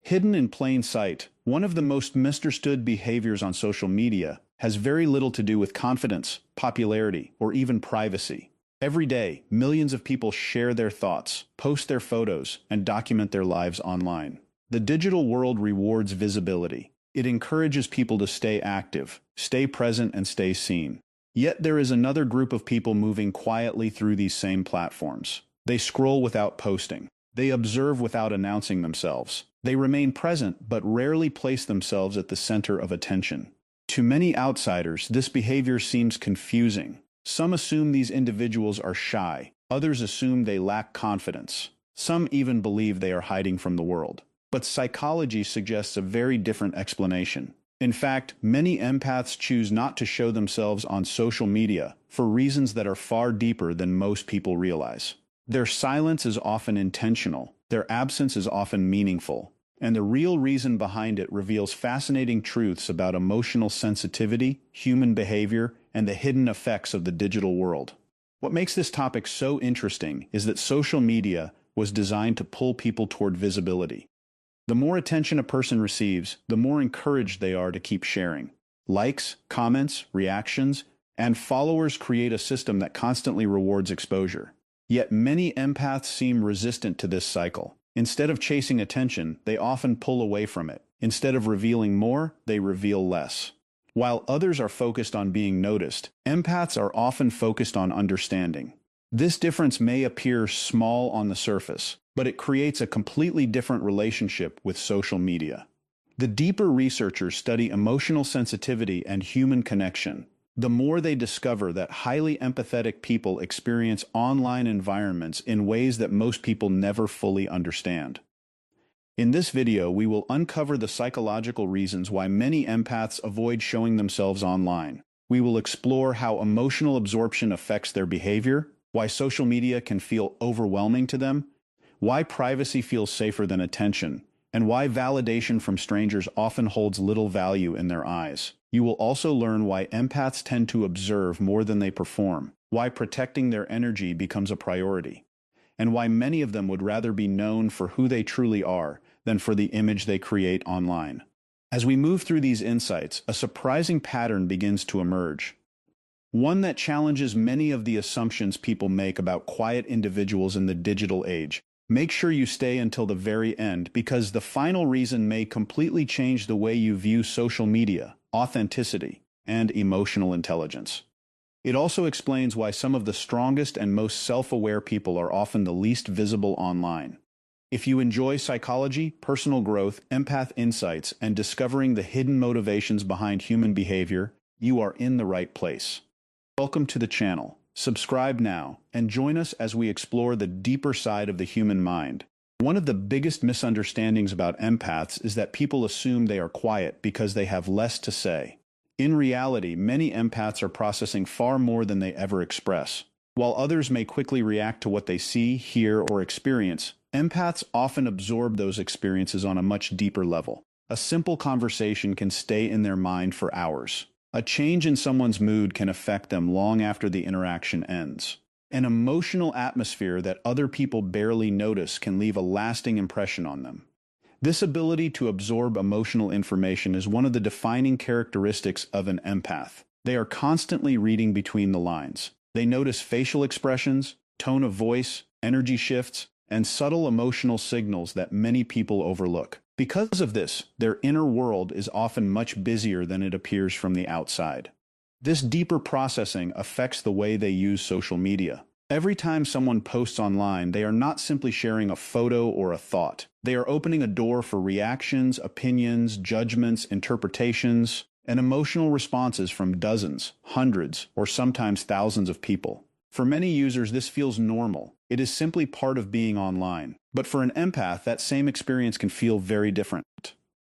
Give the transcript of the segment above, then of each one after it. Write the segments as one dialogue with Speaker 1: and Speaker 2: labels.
Speaker 1: Hidden in plain sight, one of the most misunderstood behaviors on social media has very little to do with confidence, popularity, or even privacy. Every day, millions of people share their thoughts, post their photos, and document their lives online. The digital world rewards visibility. It encourages people to stay active, stay present, and stay seen. Yet there is another group of people moving quietly through these same platforms. They scroll without posting. They observe without announcing themselves. They remain present but rarely place themselves at the center of attention. To many outsiders, this behavior seems confusing. Some assume these individuals are shy. Others assume they lack confidence. Some even believe they are hiding from the world. But psychology suggests a very different explanation. In fact, many empaths choose not to show themselves on social media for reasons that are far deeper than most people realize. Their silence is often intentional, their absence is often meaningful, and the real reason behind it reveals fascinating truths about emotional sensitivity, human behavior, and the hidden effects of the digital world. What makes this topic so interesting is that social media was designed to pull people toward visibility. The more attention a person receives, the more encouraged they are to keep sharing. Likes, comments, reactions, and followers create a system that constantly rewards exposure. Yet many empaths seem resistant to this cycle. Instead of chasing attention, they often pull away from it. Instead of revealing more, they reveal less. While others are focused on being noticed, empaths are often focused on understanding. This difference may appear small on the surface, but it creates a completely different relationship with social media. The deeper researchers study emotional sensitivity and human connection, the more they discover that highly empathetic people experience online environments in ways that most people never fully understand. In this video, we will uncover the psychological reasons why many empaths avoid showing themselves online. We will explore how emotional absorption affects their behavior, why social media can feel overwhelming to them, why privacy feels safer than attention, and why validation from strangers often holds little value in their eyes. You will also learn why empaths tend to observe more than they perform, why protecting their energy becomes a priority, and why many of them would rather be known for who they truly are than for the image they create online. As we move through these insights, a surprising pattern begins to emerge. One that challenges many of the assumptions people make about quiet individuals in the digital age. Make sure you stay until the very end because the final reason may completely change the way you view social media, authenticity, and emotional intelligence. It also explains why some of the strongest and most self-aware people are often the least visible online. If you enjoy psychology, personal growth, empath insights, and discovering the hidden motivations behind human behavior, you are in the right place. Welcome to the channel. Subscribe now, and join us as we explore the deeper side of the human mind. One of the biggest misunderstandings about empaths is that people assume they are quiet because they have less to say. In reality, many empaths are processing far more than they ever express. While others may quickly react to what they see, hear, or experience, empaths often absorb those experiences on a much deeper level. A simple conversation can stay in their mind for hours. A change in someone's mood can affect them long after the interaction ends. An emotional atmosphere that other people barely notice can leave a lasting impression on them. This ability to absorb emotional information is one of the defining characteristics of an empath. They are constantly reading between the lines. They notice facial expressions, tone of voice, energy shifts, and subtle emotional signals that many people overlook. Because of this, their inner world is often much busier than it appears from the outside. This deeper processing affects the way they use social media. Every time someone posts online, they are not simply sharing a photo or a thought. They are opening a door for reactions, opinions, judgments, interpretations, and emotional responses from dozens, hundreds, or sometimes thousands of people. For many users, this feels normal. It is simply part of being online. But for an empath, that same experience can feel very different.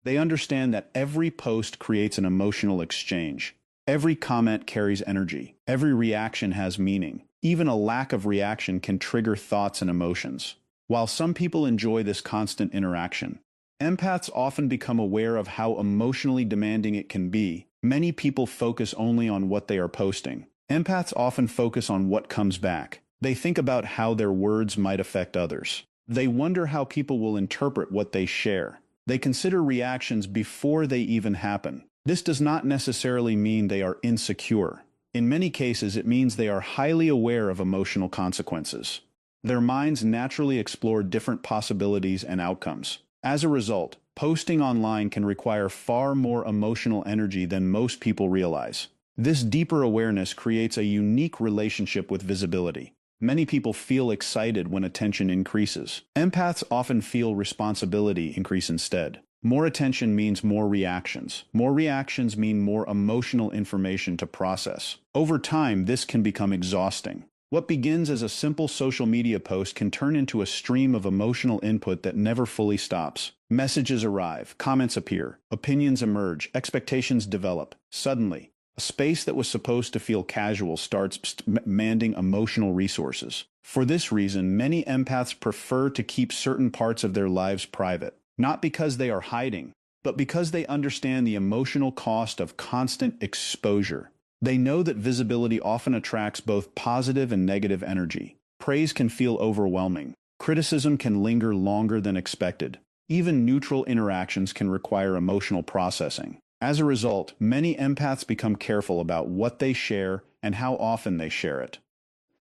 Speaker 1: They understand that every post creates an emotional exchange. Every comment carries energy. Every reaction has meaning. Even a lack of reaction can trigger thoughts and emotions. While some people enjoy this constant interaction, empaths often become aware of how emotionally demanding it can be. Many people focus only on what they are posting. Empaths often focus on what comes back. They think about how their words might affect others. They wonder how people will interpret what they share. They consider reactions before they even happen. This does not necessarily mean they are insecure. In many cases, it means they are highly aware of emotional consequences. Their minds naturally explore different possibilities and outcomes. As a result, posting online can require far more emotional energy than most people realize. This deeper awareness creates a unique relationship with visibility. Many people feel excited when attention increases. Empaths often feel responsibility increase instead. More attention means more reactions. More reactions mean more emotional information to process. Over time, this can become exhausting. What begins as a simple social media post can turn into a stream of emotional input that never fully stops. Messages arrive, comments appear, opinions emerge, expectations develop. Suddenly, a space that was supposed to feel casual starts demanding emotional resources. For this reason, many empaths prefer to keep certain parts of their lives private, not because they are hiding, but because they understand the emotional cost of constant exposure. They know that visibility often attracts both positive and negative energy. Praise can feel overwhelming. Criticism can linger longer than expected. Even neutral interactions can require emotional processing. As a result, many empaths become careful about what they share and how often they share it.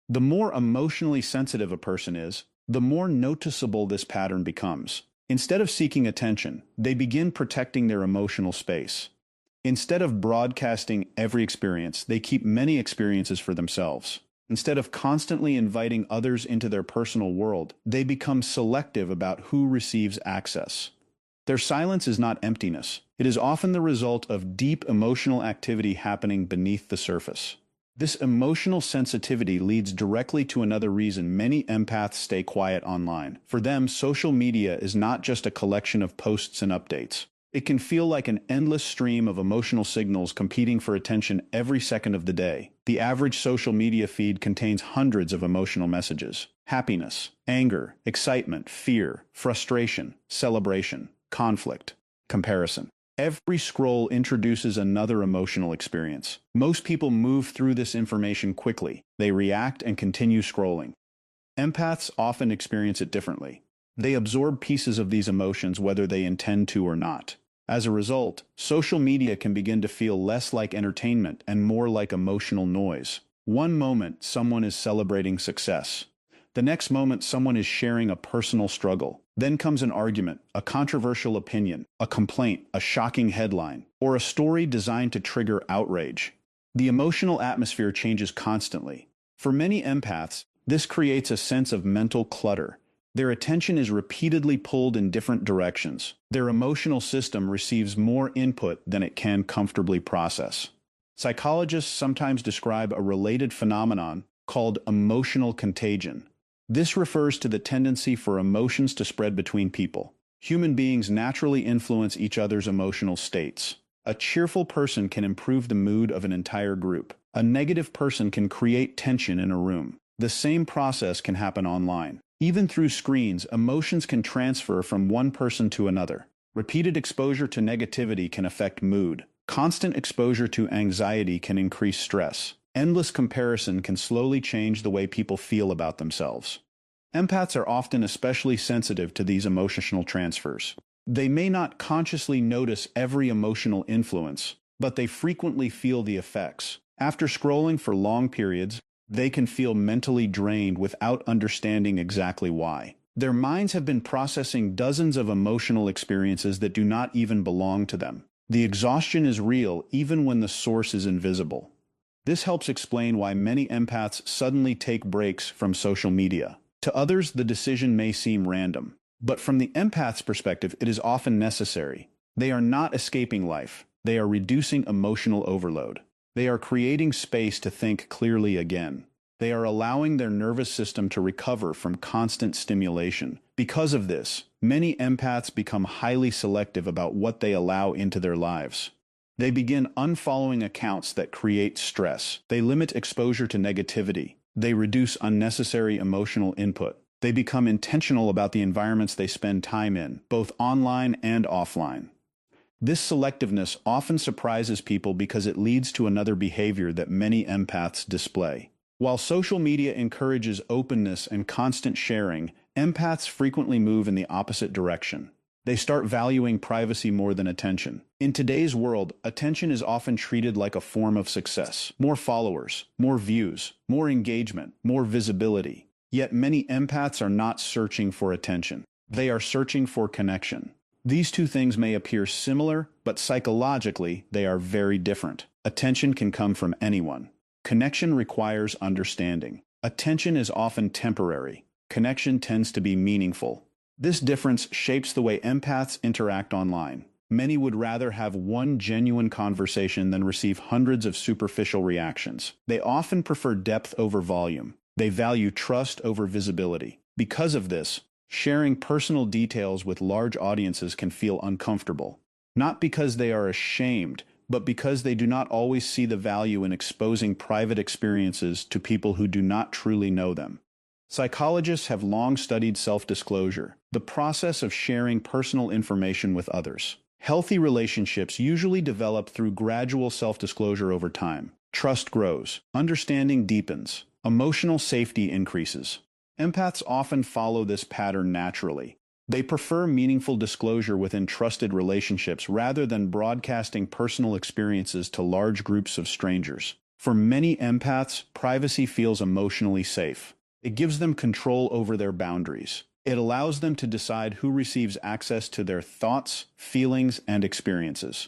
Speaker 1: The more emotionally sensitive a person is, the more noticeable this pattern becomes. Instead of seeking attention, they begin protecting their emotional space. Instead of broadcasting every experience, they keep many experiences for themselves. Instead of constantly inviting others into their personal world, they become selective about who receives access. Their silence is not emptiness. It is often the result of deep emotional activity happening beneath the surface. This emotional sensitivity leads directly to another reason many empaths stay quiet online. For them, social media is not just a collection of posts and updates. It can feel like an endless stream of emotional signals competing for attention every second of the day. The average social media feed contains hundreds of emotional messages: happiness, anger, excitement, fear, frustration, celebration, conflict, comparison. Every scroll introduces another emotional experience. Most people move through this information quickly. They react and continue scrolling. Empaths often experience it differently. They absorb pieces of these emotions whether they intend to or not. As a result, social media can begin to feel less like entertainment and more like emotional noise. One moment, someone is celebrating success. The next moment, someone is sharing a personal struggle. Then comes an argument, a controversial opinion, a complaint, a shocking headline, or a story designed to trigger outrage. The emotional atmosphere changes constantly. For many empaths, this creates a sense of mental clutter. Their attention is repeatedly pulled in different directions. Their emotional system receives more input than it can comfortably process. Psychologists sometimes describe a related phenomenon called emotional contagion. This refers to the tendency for emotions to spread between people. Human beings naturally influence each other's emotional states. A cheerful person can improve the mood of an entire group. A negative person can create tension in a room. The same process can happen online. Even through screens, emotions can transfer from one person to another. Repeated exposure to negativity can affect mood. Constant exposure to anxiety can increase stress. Endless comparison can slowly change the way people feel about themselves. Empaths are often especially sensitive to these emotional transfers. They may not consciously notice every emotional influence, but they frequently feel the effects. After scrolling for long periods, they can feel mentally drained without understanding exactly why. Their minds have been processing dozens of emotional experiences that do not even belong to them. The exhaustion is real even when the source is invisible. This helps explain why many empaths suddenly take breaks from social media. To others, the decision may seem random, but from the empath's perspective, it is often necessary. They are not escaping life. They are reducing emotional overload. They are creating space to think clearly again. They are allowing their nervous system to recover from constant stimulation. Because of this, many empaths become highly selective about what they allow into their lives. They begin unfollowing accounts that create stress. They limit exposure to negativity. They reduce unnecessary emotional input. They become intentional about the environments they spend time in, both online and offline. This selectiveness often surprises people because it leads to another behavior that many empaths display. While social media encourages openness and constant sharing, empaths frequently move in the opposite direction. They start valuing privacy more than attention. In today's world, attention is often treated like a form of success. More followers, more views, more engagement, more visibility. Yet many empaths are not searching for attention. They are searching for connection. These two things may appear similar, but psychologically, they are very different. Attention can come from anyone. Connection requires understanding. Attention is often temporary. Connection tends to be meaningful. This difference shapes the way empaths interact online. Many would rather have one genuine conversation than receive hundreds of superficial reactions. They often prefer depth over volume. They value trust over visibility. Because of this, sharing personal details with large audiences can feel uncomfortable. Not because they are ashamed, but because they do not always see the value in exposing private experiences to people who do not truly know them. Psychologists have long studied self-disclosure, the process of sharing personal information with others. Healthy relationships usually develop through gradual self-disclosure over time. Trust grows, understanding deepens, emotional safety increases. Empaths often follow this pattern naturally. They prefer meaningful disclosure within trusted relationships rather than broadcasting personal experiences to large groups of strangers. For many empaths, privacy feels emotionally safe. It gives them control over their boundaries. It allows them to decide who receives access to their thoughts, feelings, and experiences.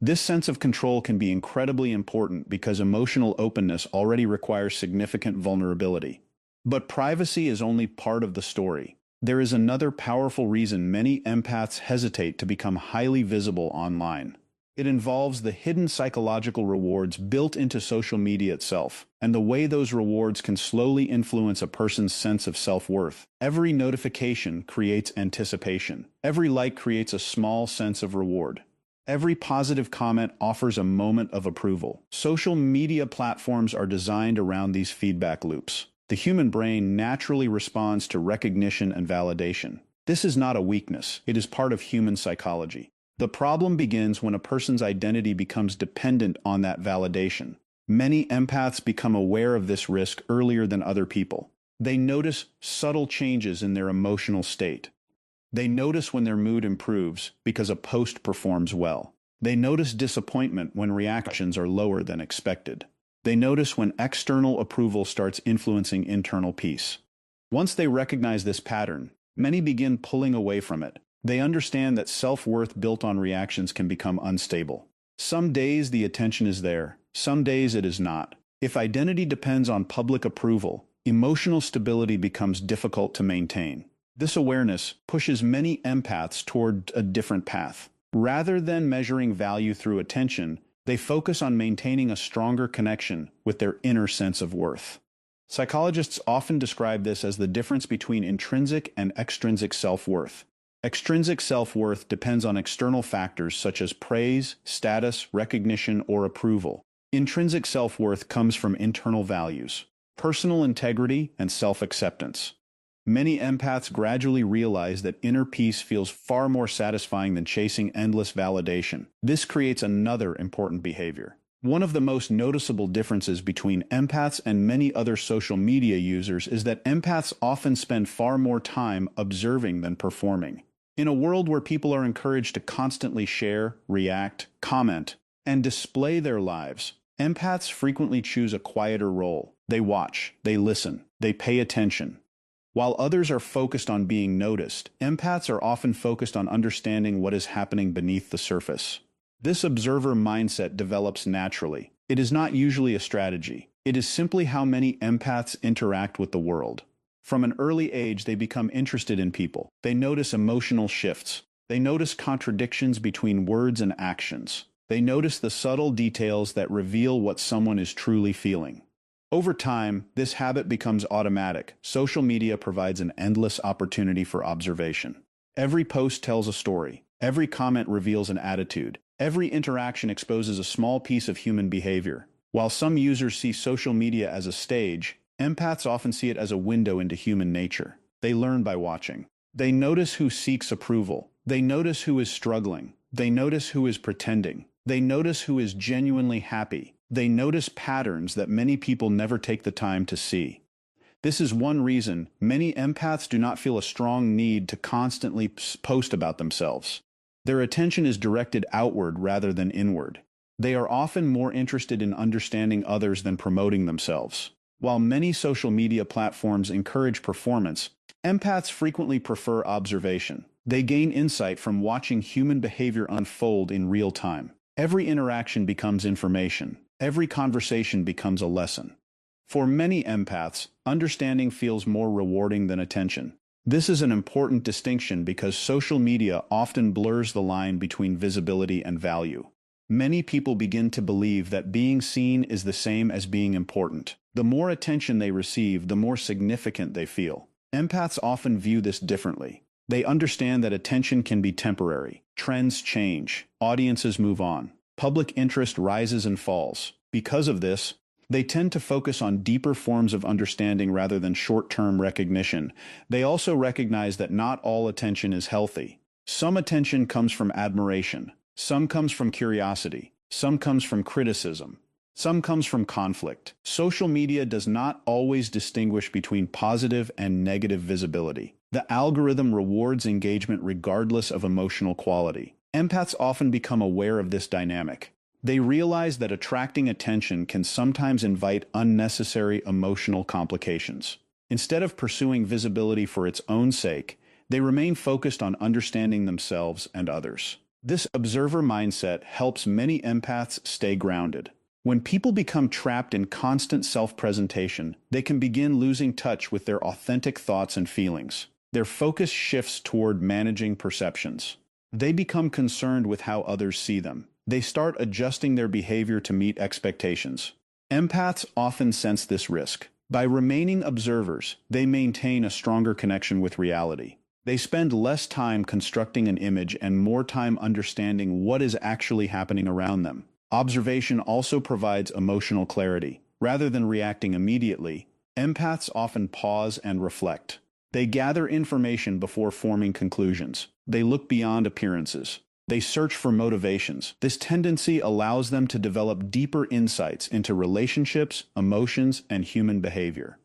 Speaker 1: This sense of control can be incredibly important because emotional openness already requires significant vulnerability. But privacy is only part of the story. There is another powerful reason many empaths hesitate to become highly visible online. It involves the hidden psychological rewards built into social media itself, and the way those rewards can slowly influence a person's sense of self-worth. Every notification creates anticipation. Every like creates a small sense of reward. Every positive comment offers a moment of approval. Social media platforms are designed around these feedback loops. The human brain naturally responds to recognition and validation. This is not a weakness. It is part of human psychology. The problem begins when a person's identity becomes dependent on that validation. Many empaths become aware of this risk earlier than other people. They notice subtle changes in their emotional state. They notice when their mood improves because a post performs well. They notice disappointment when reactions are lower than expected. They notice when external approval starts influencing internal peace. Once they recognize this pattern, many begin pulling away from it. They understand that self-worth built on reactions can become unstable. Some days the attention is there, some days it is not. If identity depends on public approval, emotional stability becomes difficult to maintain. This awareness pushes many empaths toward a different path. Rather than measuring value through attention, they focus on maintaining a stronger connection with their inner sense of worth. Psychologists often describe this as the difference between intrinsic and extrinsic self-worth. Extrinsic self-worth depends on external factors such as praise, status, recognition, or approval. Intrinsic self-worth comes from internal values, personal integrity, and self-acceptance. Many empaths gradually realize that inner peace feels far more satisfying than chasing endless validation. This creates another important behavior. One of the most noticeable differences between empaths and many other social media users is that empaths often spend far more time observing than performing. In a world where people are encouraged to constantly share, react, comment, and display their lives, empaths frequently choose a quieter role. They watch, they listen, they pay attention. While others are focused on being noticed, empaths are often focused on understanding what is happening beneath the surface. This observer mindset develops naturally. It is not usually a strategy. It is simply how many empaths interact with the world. From an early age, they become interested in people. They notice emotional shifts. They notice contradictions between words and actions. They notice the subtle details that reveal what someone is truly feeling. Over time, this habit becomes automatic. Social media provides an endless opportunity for observation. Every post tells a story. Every comment reveals an attitude. Every interaction exposes a small piece of human behavior. While some users see social media as a stage, empaths often see it as a window into human nature. They learn by watching. They notice who seeks approval. They notice who is struggling. They notice who is pretending. They notice who is genuinely happy. They notice patterns that many people never take the time to see. This is one reason many empaths do not feel a strong need to constantly post about themselves. Their attention is directed outward rather than inward. They are often more interested in understanding others than promoting themselves. While many social media platforms encourage performance, empaths frequently prefer observation. They gain insight from watching human behavior unfold in real time. Every interaction becomes information. Every conversation becomes a lesson. For many empaths, understanding feels more rewarding than attention. This is an important distinction because social media often blurs the line between visibility and value. Many people begin to believe that being seen is the same as being important. The more attention they receive, the more significant they feel. Empaths often view this differently. They understand that attention can be temporary. Trends change. Audiences move on. Public interest rises and falls. Because of this, they tend to focus on deeper forms of understanding rather than short-term recognition. They also recognize that not all attention is healthy. Some attention comes from admiration. Some comes from curiosity. Some comes from criticism. Some comes from conflict. Social media does not always distinguish between positive and negative visibility. The algorithm rewards engagement regardless of emotional quality. Empaths often become aware of this dynamic. They realize that attracting attention can sometimes invite unnecessary emotional complications. Instead of pursuing visibility for its own sake, they remain focused on understanding themselves and others. This observer mindset helps many empaths stay grounded. When people become trapped in constant self-presentation, they can begin losing touch with their authentic thoughts and feelings. Their focus shifts toward managing perceptions. They become concerned with how others see them. They start adjusting their behavior to meet expectations. Empaths often sense this risk. By remaining observers, they maintain a stronger connection with reality. They spend less time constructing an image and more time understanding what is actually happening around them. Observation also provides emotional clarity. Rather than reacting immediately, empaths often pause and reflect. They gather information before forming conclusions. They look beyond appearances. They search for motivations. This tendency allows them to develop deeper insights into relationships, emotions, and human behavior.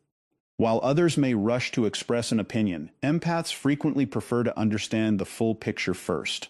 Speaker 1: While others may rush to express an opinion, empaths frequently prefer to understand the full picture first.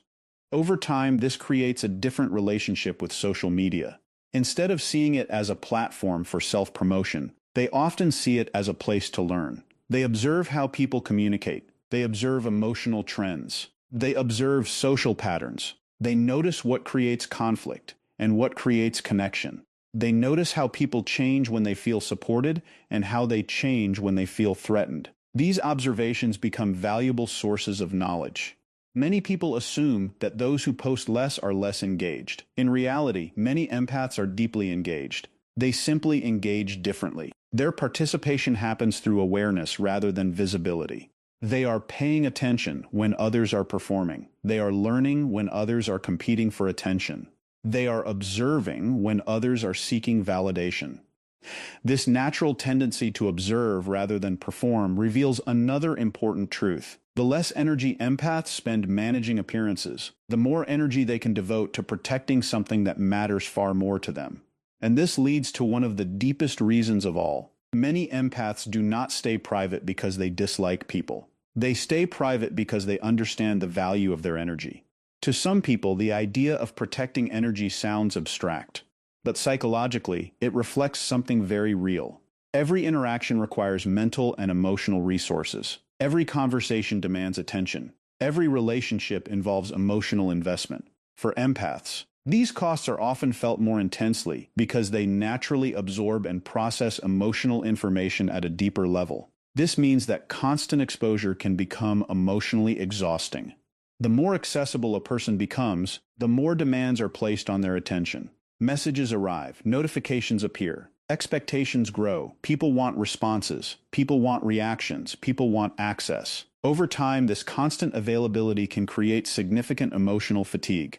Speaker 1: Over time, this creates a different relationship with social media. Instead of seeing it as a platform for self-promotion, they often see it as a place to learn. They observe how people communicate. They observe emotional trends. They observe social patterns. They notice what creates conflict and what creates connection. They notice how people change when they feel supported and how they change when they feel threatened. These observations become valuable sources of knowledge. Many people assume that those who post less are less engaged. In reality, many empaths are deeply engaged. They simply engage differently. Their participation happens through awareness rather than visibility. They are paying attention when others are performing. They are learning when others are competing for attention. They are observing when others are seeking validation. This natural tendency to observe rather than perform reveals another important truth. The less energy empaths spend managing appearances, the more energy they can devote to protecting something that matters far more to them. And this leads to one of the deepest reasons of all. Many empaths do not stay private because they dislike people. They stay private because they understand the value of their energy. To some people, the idea of protecting energy sounds abstract, but psychologically, it reflects something very real. Every interaction requires mental and emotional resources. Every conversation demands attention. Every relationship involves emotional investment. For empaths, these costs are often felt more intensely because they naturally absorb and process emotional information at a deeper level. This means that constant exposure can become emotionally exhausting. The more accessible a person becomes, the more demands are placed on their attention. Messages arrive, notifications appear, expectations grow, people want responses, people want reactions, people want access. Over time, this constant availability can create significant emotional fatigue.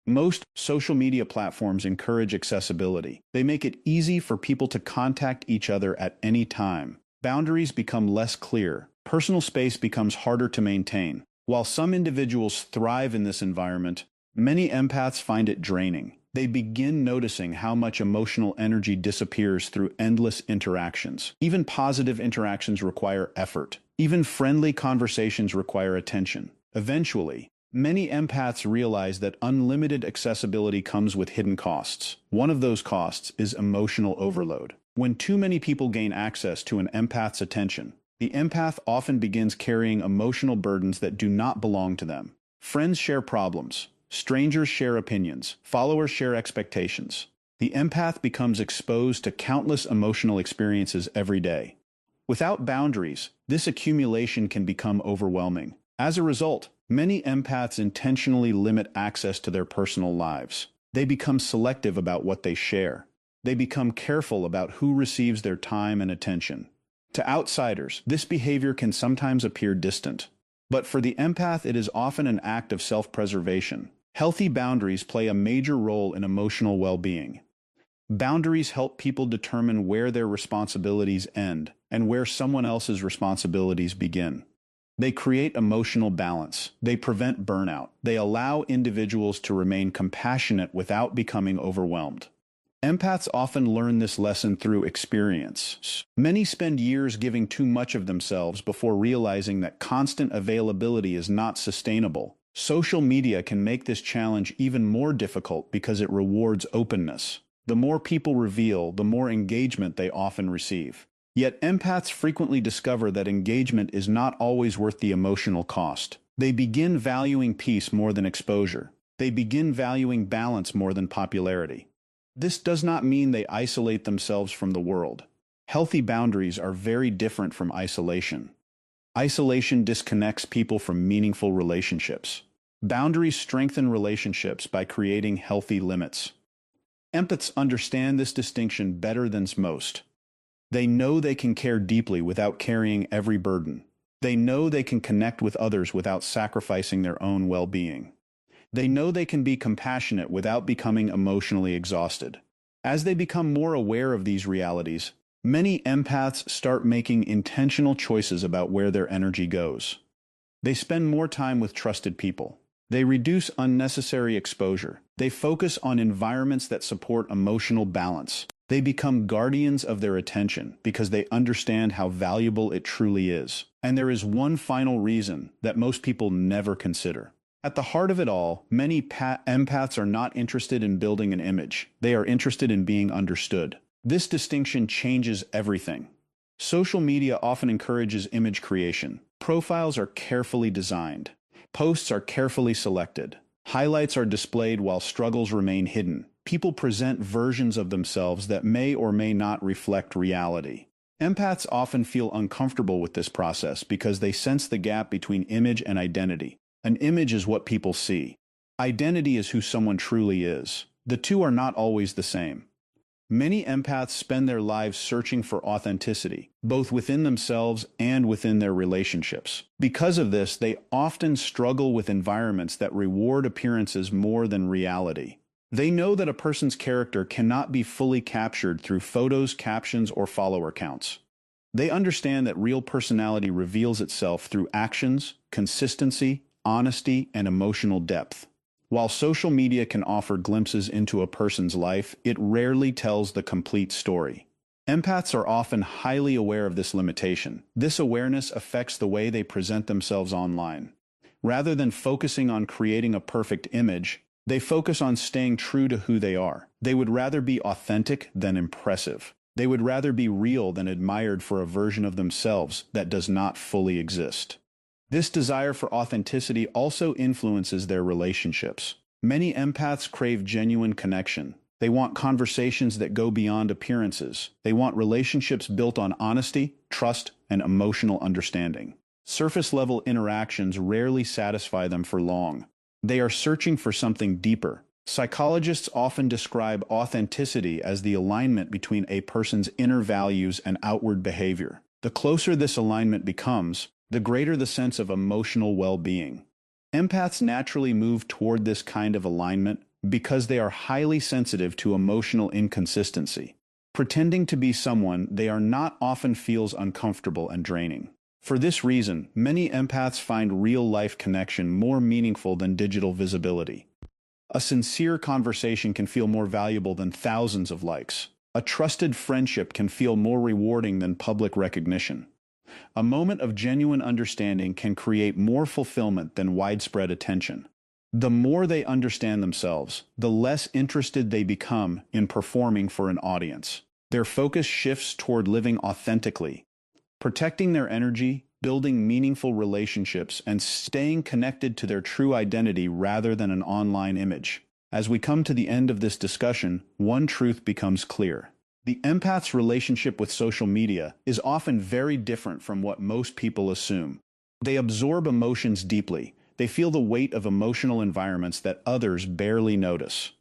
Speaker 1: Most social media platforms encourage accessibility. They make it easy for people to contact each other at any time. Boundaries become less clear. Personal space becomes harder to maintain. While some individuals thrive in this environment, many empaths find it draining. They begin noticing how much emotional energy disappears through endless interactions. Even positive interactions require effort. Even friendly conversations require attention. Eventually, many empaths realize that unlimited accessibility comes with hidden costs. One of those costs is emotional overload. When too many people gain access to an empath's attention, the empath often begins carrying emotional burdens that do not belong to them. Friends share problems. Strangers share opinions. Followers share expectations. The empath becomes exposed to countless emotional experiences every day. Without boundaries, this accumulation can become overwhelming. As a result, many empaths intentionally limit access to their personal lives. They become selective about what they share. They become careful about who receives their time and attention. To outsiders, this behavior can sometimes appear distant. But for the empath, it is often an act of self-preservation. Healthy boundaries play a major role in emotional well-being. Boundaries help people determine where their responsibilities end and where someone else's responsibilities begin. They create emotional balance. They prevent burnout. They allow individuals to remain compassionate without becoming overwhelmed. Empaths often learn this lesson through experience. Many spend years giving too much of themselves before realizing that constant availability is not sustainable. Social media can make this challenge even more difficult because it rewards openness. The more people reveal, the more engagement they often receive. Yet empaths frequently discover that engagement is not always worth the emotional cost. They begin valuing peace more than exposure. They begin valuing balance more than popularity. This does not mean they isolate themselves from the world. Healthy boundaries are very different from isolation. Isolation disconnects people from meaningful relationships. Boundaries strengthen relationships by creating healthy limits. Empaths understand this distinction better than most. They know they can care deeply without carrying every burden. They know they can connect with others without sacrificing their own well-being. They know they can be compassionate without becoming emotionally exhausted. As they become more aware of these realities, many empaths start making intentional choices about where their energy goes. They spend more time with trusted people. They reduce unnecessary exposure. They focus on environments that support emotional balance. They become guardians of their attention because they understand how valuable it truly is. And there is one final reason that most people never consider. At the heart of it all, many empaths are not interested in building an image. They are interested in being understood. This distinction changes everything. Social media often encourages image creation. Profiles are carefully designed. Posts are carefully selected. Highlights are displayed while struggles remain hidden. People present versions of themselves that may or may not reflect reality. Empaths often feel uncomfortable with this process because they sense the gap between image and identity. An image is what people see. Identity is who someone truly is. The two are not always the same. Many empaths spend their lives searching for authenticity, both within themselves and within their relationships. Because of this, they often struggle with environments that reward appearances more than reality. They know that a person's character cannot be fully captured through photos, captions, or follower counts. They understand that real personality reveals itself through actions, consistency, honesty, and emotional depth. While social media can offer glimpses into a person's life, it rarely tells the complete story. Empaths are often highly aware of this limitation. This awareness affects the way they present themselves online. Rather than focusing on creating a perfect image, they focus on staying true to who they are. They would rather be authentic than impressive. They would rather be real than admired for a version of themselves that does not fully exist. This desire for authenticity also influences their relationships. Many empaths crave genuine connection. They want conversations that go beyond appearances. They want relationships built on honesty, trust, and emotional understanding. Surface-level interactions rarely satisfy them for long. They are searching for something deeper. Psychologists often describe authenticity as the alignment between a person's inner values and outward behavior. The closer this alignment becomes, the greater the sense of emotional well-being. Empaths naturally move toward this kind of alignment because they are highly sensitive to emotional inconsistency. Pretending to be someone they are not often feels uncomfortable and draining. For this reason, many empaths find real-life connection more meaningful than digital visibility. A sincere conversation can feel more valuable than thousands of likes. A trusted friendship can feel more rewarding than public recognition. A moment of genuine understanding can create more fulfillment than widespread attention. The more they understand themselves, the less interested they become in performing for an audience. Their focus shifts toward living authentically, protecting their energy, building meaningful relationships, and staying connected to their true identity rather than an online image. As we come to the end of this discussion, one truth becomes clear. The empath's relationship with social media is often very different from what most people assume. They absorb emotions deeply. They feel the weight of emotional environments that others barely notice.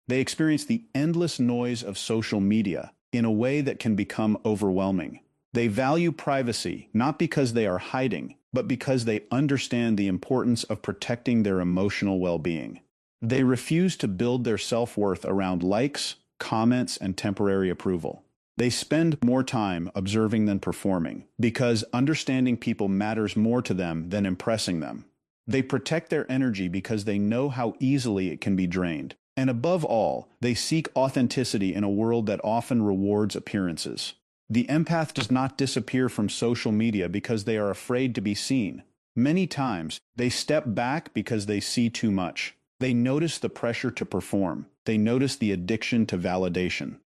Speaker 1: They experience the endless noise of social media in a way that can become overwhelming. They value privacy not because they are hiding, but because they understand the importance of protecting their emotional well-being. They refuse to build their self-worth around likes, comments, and temporary approval. They spend more time observing than performing, because understanding people matters more to them than impressing them. They protect their energy because they know how easily it can be drained. And above all, they seek authenticity in a world that often rewards appearances. The empath does not disappear from social media because they are afraid to be seen. Many times, they step back because they see too much. They notice the pressure to perform. They notice the addiction to validation.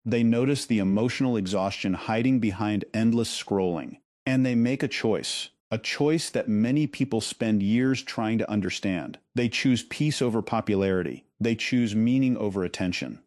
Speaker 1: They notice the emotional exhaustion hiding behind endless scrolling. And they make a choice that many people spend years trying to understand. They choose peace over popularity. They choose meaning over attention.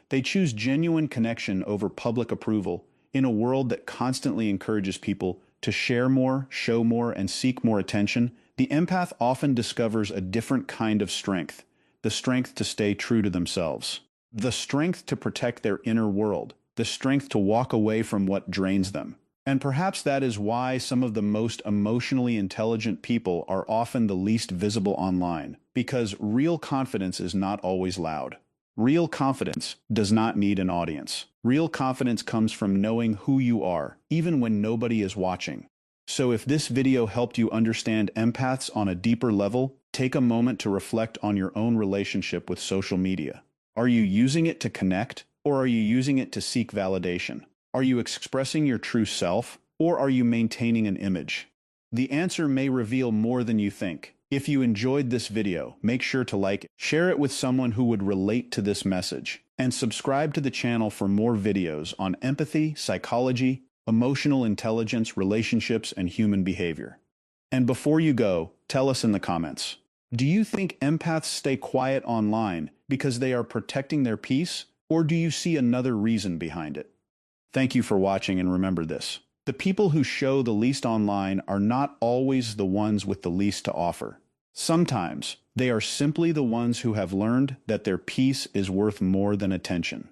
Speaker 1: They choose genuine connection over public approval in a world that constantly encourages people to share more, show more, and seek more attention. The empath often discovers a different kind of strength, the strength to stay true to themselves, the strength to protect their inner world, the strength to walk away from what drains them. And perhaps that is why some of the most emotionally intelligent people are often the least visible online, because real confidence is not always loud. Real confidence does not need an audience. Real confidence comes from knowing who you are, even when nobody is watching. So if this video helped you understand empaths on a deeper level, take a moment to reflect on your own relationship with social media. Are you using it to connect, or are you using it to seek validation? Are you expressing your true self, or are you maintaining an image? The answer may reveal more than you think. If you enjoyed this video, make sure to like it, share it with someone who would relate to this message, and subscribe to the channel for more videos on empathy, psychology, emotional intelligence, relationships, and human behavior. And before you go, tell us in the comments, do you think empaths stay quiet online because they are protecting their peace, or do you see another reason behind it? Thank you for watching, and remember this: the people who show the least online are not always the ones with the least to offer. Sometimes they are simply the ones who have learned that their peace is worth more than attention.